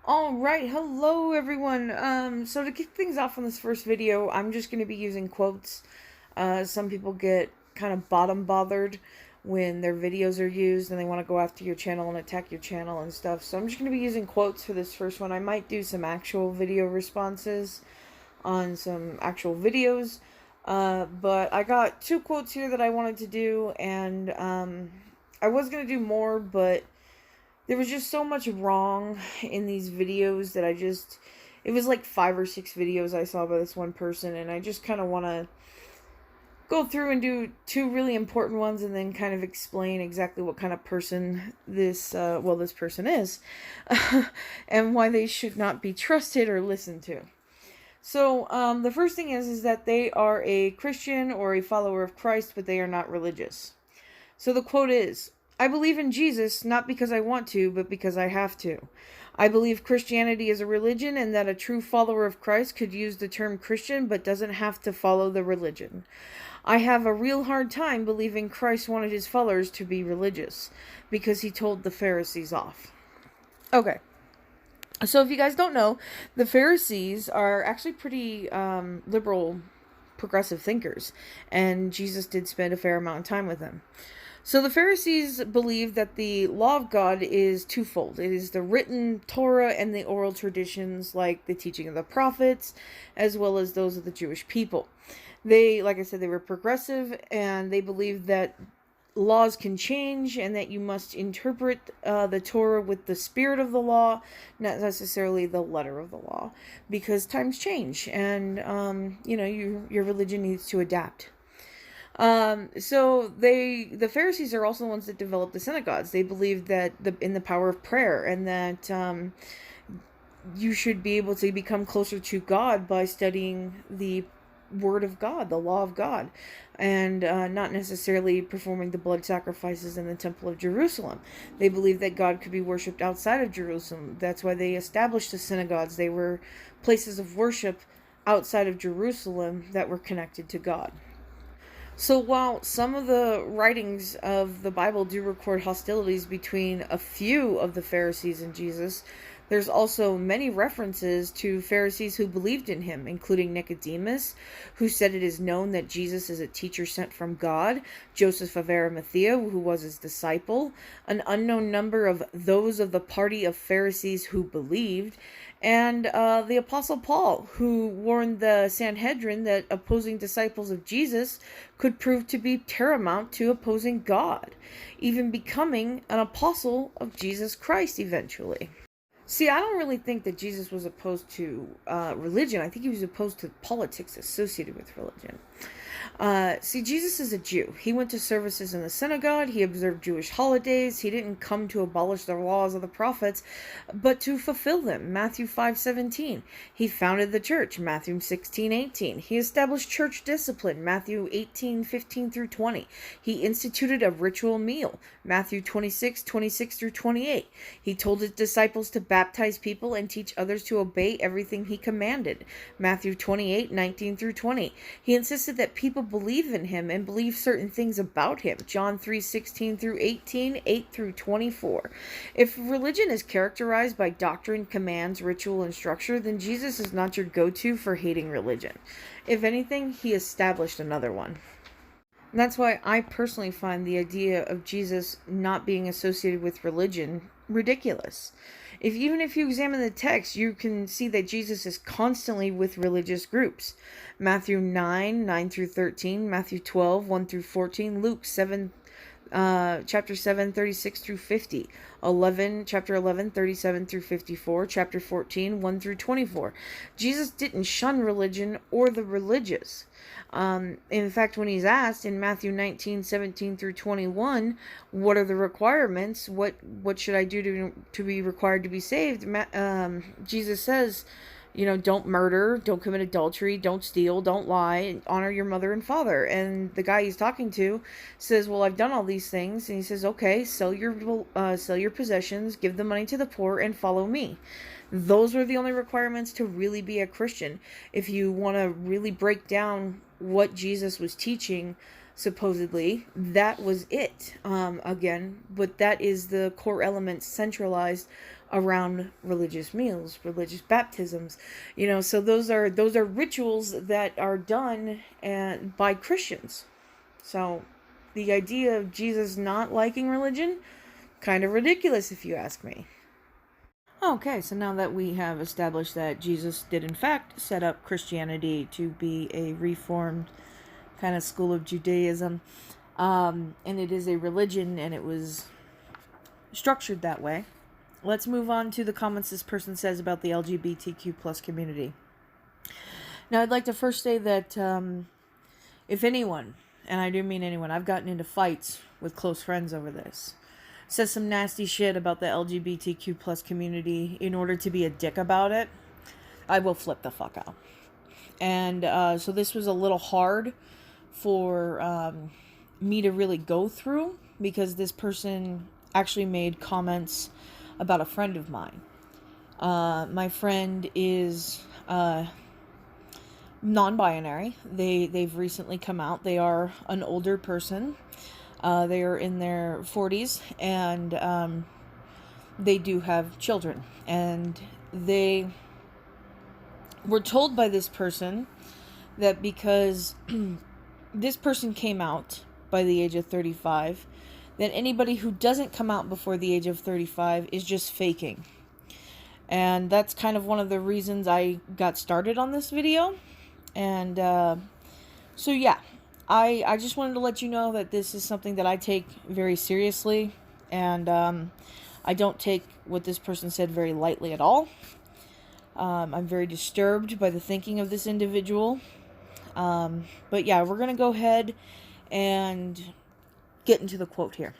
All right, hello everyone. So to kick things off on this first video, I'm just going to be using quotes. Some people get kind of bottom bothered when their videos are used and they want to go after your channel and attack your channel and stuff. So I'm just going to be using quotes for this first one. I might do some actual video responses on some actual videos. But I got two quotes here that I wanted to do, and I was going to do more, but there was just so much wrong in these videos that it was like 5 or 6 videos I saw by this one person, and I just kind of want to go through and do two really important ones and then kind of explain exactly what kind of person this person is and why they should not be trusted or listened to. So the first thing is that they are a Christian or a follower of Christ, but they are not religious. So the quote is, "I believe in Jesus not because I want to, but because I have to. I believe Christianity is a religion and that a true follower of Christ could use the term Christian but doesn't have to follow the religion. I have a real hard time believing Christ wanted his followers to be religious because he told the Pharisees off." Okay. So if you guys don't know, the Pharisees are actually pretty liberal, progressive thinkers, and Jesus did spend a fair amount of time with them. So the Pharisees believe that the law of God is twofold. It is the written Torah and the oral traditions, like the teaching of the prophets, as well as those of the Jewish people. They, like I said, they were progressive, and they believed that laws can change and that you must interpret the Torah with the spirit of the law, not necessarily the letter of the law, because times change, and your religion needs to adapt. So the Pharisees are also the ones that developed the synagogues. They believed that in the power of prayer, and that you should be able to become closer to God by studying the Word of God, the law of God, and not necessarily performing the blood sacrifices in the Temple of Jerusalem. They believed that God could be worshipped outside of Jerusalem. That's why they established the synagogues. They were places of worship outside of Jerusalem that were connected to God. So while some of the writings of the Bible do record hostilities between a few of the Pharisees and Jesus, there's also many references to Pharisees who believed in him, including Nicodemus, who said it is known that Jesus is a teacher sent from God, Joseph of Arimathea, who was his disciple, an unknown number of those of the party of Pharisees who believed, and the Apostle Paul, who warned the Sanhedrin that opposing disciples of Jesus could prove to be tantamount to opposing God, even becoming an apostle of Jesus Christ eventually. See, I don't really think that Jesus was opposed to religion. I think he was opposed to politics associated with religion. See, Jesus is a Jew. He went to services in the synagogue. He observed Jewish holidays. He didn't come to abolish the laws of the prophets, but to fulfill them. Matthew 5:17. He founded the church. Matthew 16:18. He established church discipline. Matthew 18:15 through 20. He instituted a ritual meal. Matthew 26:26 through 28. He told his disciples to baptize people and teach others to obey everything he commanded. Matthew 28:19 through 20. He insisted that people believe in him and believe certain things about him. John 3:16 through 18, 8 through 24. If religion is characterized by doctrine, commands, ritual, and structure, then Jesus is not your go-to for hating religion. If anything, he established another one. And that's why I personally find the idea of Jesus not being associated with religion ridiculous. Even if you examine the text, you can see that Jesus is constantly with religious groups. Matthew 9 through 13, Matthew 12, 1 through 14, Luke 7, chapter 7, 36 through 50, chapter 11, 37 through 54, chapter 14, 1 through 24. Jesus didn't shun religion or the religious. In fact, when he's asked in Matthew 19:17 through 21, what are the requirements? What should I do to be required to be saved? Jesus says, don't murder, don't commit adultery, don't steal, don't lie, honor your mother and father. And the guy he's talking to says, well, I've done all these things. And he says, okay, sell your possessions, give the money to the poor, and follow me. Those were the only requirements to really be a Christian. If you want to really break down what Jesus was teaching, supposedly. That was it, again, but that is the core element centralized around religious meals, religious baptisms, so those are rituals that are done by Christians. So the idea of Jesus not liking religion, kind of ridiculous if you ask me. Okay, so now that we have established that Jesus did in fact set up Christianity to be a reformed kind of school of Judaism, and it is a religion and it was structured that way, let's move on to the comments this person says about the LGBTQ plus community. Now, I'd like to first say that if anyone, and I do mean anyone, I've gotten into fights with close friends over this, says some nasty shit about the LGBTQ plus community in order to be a dick about it, I will flip the fuck out. And so this was a little hard for me to really go through, because this person actually made comments about a friend of mine. My friend is non-binary. They've recently come out. They are an older person. They are in their 40s, and they do have children. And they were told by this person that because this person came out by the age of 35, that anybody who doesn't come out before the age of 35 is just faking. And that's kind of one of the reasons I got started on this video. And so yeah, I just wanted to let you know that this is something that I take very seriously, and I don't take what this person said very lightly at all. I'm very disturbed by the thinking of this individual. But yeah, we're going to go ahead and get into the quote here.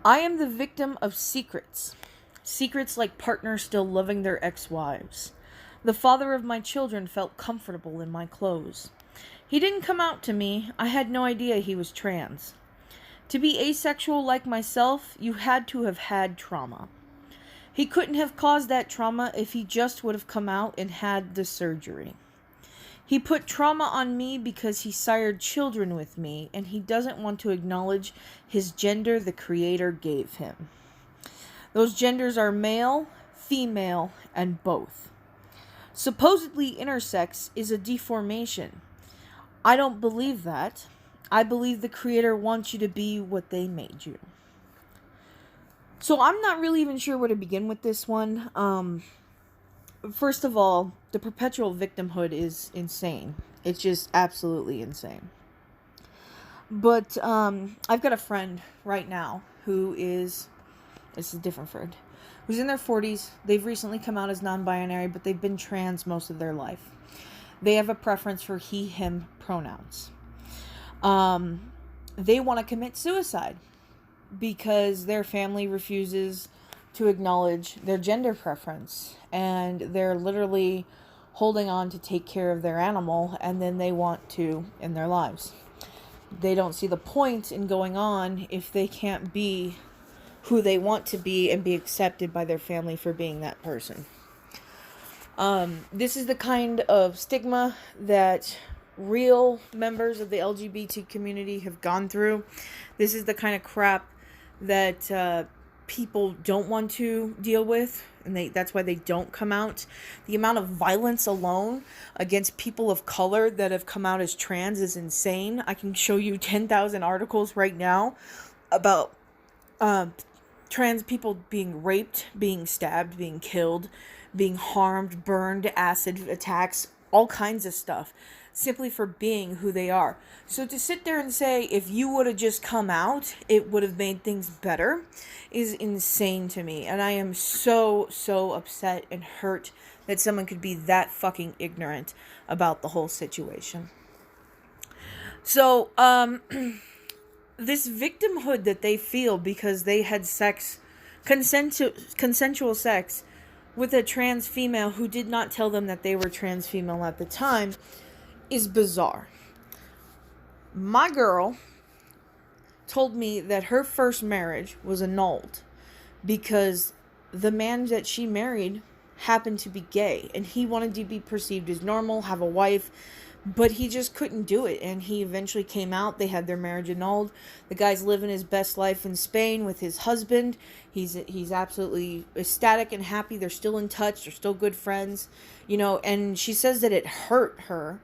I am the victim of secrets. Secrets like partners still loving their ex-wives. The father of my children felt comfortable in my clothes. He didn't come out to me. I had no idea he was trans. To be asexual like myself, you had to have had trauma. He couldn't have caused that trauma if he just would have come out and had the surgery. He put trauma on me because he sired children with me, and he doesn't want to acknowledge his gender the Creator gave him. Those genders are male, female, and both. Supposedly intersex is a deformation. I don't believe that. I believe the Creator wants you to be what they made you. So I'm not really even sure where to begin with this one. First of all, the perpetual victimhood is insane. It's just absolutely insane. But I've got a friend right now who is, this is a different friend, who's in their 40s. They've recently come out as non-binary, but they've been trans most of their life. They have a preference for he, him pronouns. They want to commit suicide because their family refuses to acknowledge their gender preference, and they're literally holding on to take care of their animal, and then they want to end their lives. They don't see the point in going on if they can't be who they want to be and be accepted by their family for being that person. This is the kind of stigma that real members of the LGBT community have gone through. This is the kind of crap that people don't want to deal with, and that's why they don't come out. The amount of violence alone against people of color that have come out as trans is insane. I can show you 10,000 articles right now about trans people being raped, being stabbed, being killed, being harmed, burned, acid attacks, all kinds of stuff, simply for being who they are. So to sit there and say, if you would have just come out, it would have made things better, is insane to me. And I am so upset and hurt that someone could be that fucking ignorant about the whole situation. So, this victimhood that they feel because they had consensual sex with a trans female who did not tell them that they were trans female at the time, is bizarre. My girl told me that her first marriage was annulled because the man that she married happened to be gay, and he wanted to be perceived as normal, have a wife, But he just couldn't do it, and he eventually came out. They had their marriage annulled. The guy's living his best life in Spain with his husband. He's absolutely ecstatic and happy. They're still in touch. They're still good friends, you know. And she says that it hurt her,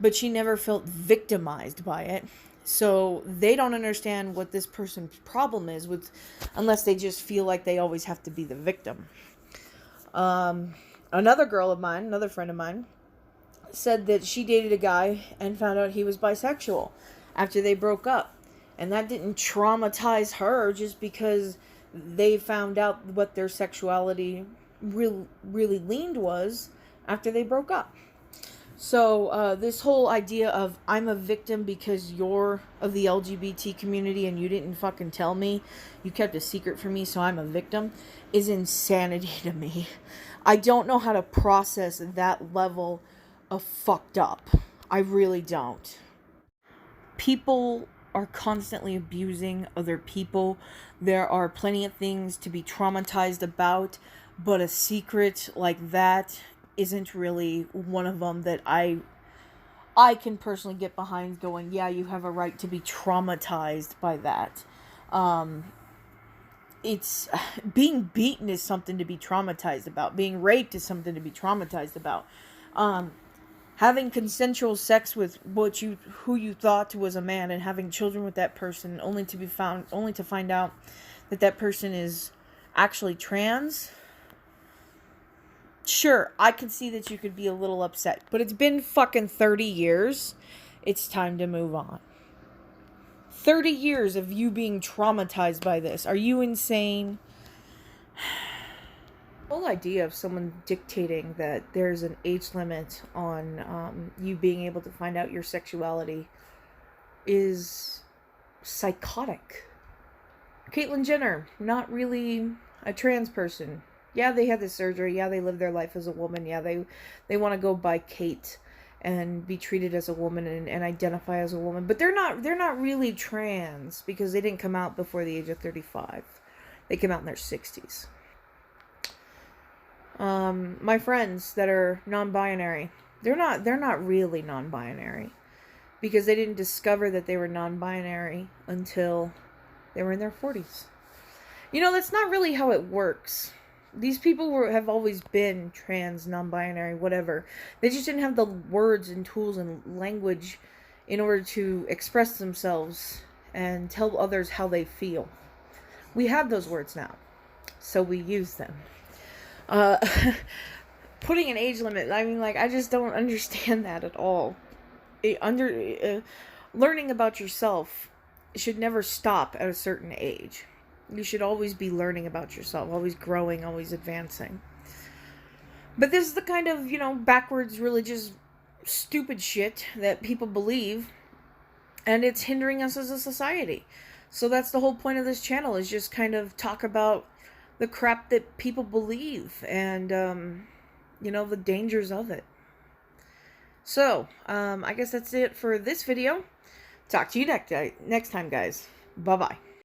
but she never felt victimized by it. So they don't understand what this person's problem is with, unless they just feel like they always have to be the victim. Another friend of mine, said that she dated a guy and found out he was bisexual after they broke up. And that didn't traumatize her just because they found out what their sexuality really leaned was after they broke up. So this whole idea of I'm a victim because you're of the LGBT community and you didn't fucking tell me, you kept a secret from me, so I'm a victim, is insanity to me. I don't know how to process that level of fucked up. I really don't. People are constantly abusing other people. There are plenty of things to be traumatized about, but a secret like that isn't really one of them that I can personally get behind, going, yeah, you have a right to be traumatized by that. It's being beaten is something to be traumatized about. Being raped is something to be traumatized about. Having consensual sex with who you thought was a man and having children with that person only to find out that person is actually trans. Sure, I can see that you could be a little upset, but it's been fucking 30 years. It's time to move on. 30 years of you being traumatized by this. Are you insane? The whole idea of someone dictating that there's an age limit on you being able to find out your sexuality is psychotic. Caitlyn Jenner, not really a trans person. Yeah, they had the surgery. Yeah, they live their life as a woman. Yeah, they want to go by Kate and be treated as a woman and identify as a woman. But they're not really trans because they didn't come out before the age of 35. They came out in their 60s. My friends that are non-binary, they're not really non-binary because they didn't discover that they were non-binary until they were in their 40s. You know, that's not really how it works. These people have always been trans, non-binary, whatever. They just didn't have the words and tools and language in order to express themselves and tell others how they feel. We have those words now, so we use them. Putting an age limit, I mean, like, I just don't understand that at all. Learning about yourself should never stop at a certain age. You should always be learning about yourself, always growing, always advancing. But this is the kind of, backwards, religious, stupid shit that people believe, and it's hindering us as a society. So that's the whole point of this channel, is just kind of talk about the crap that people believe and, the dangers of it. So, I guess that's it for this video. Talk to you next time, guys. Bye-bye.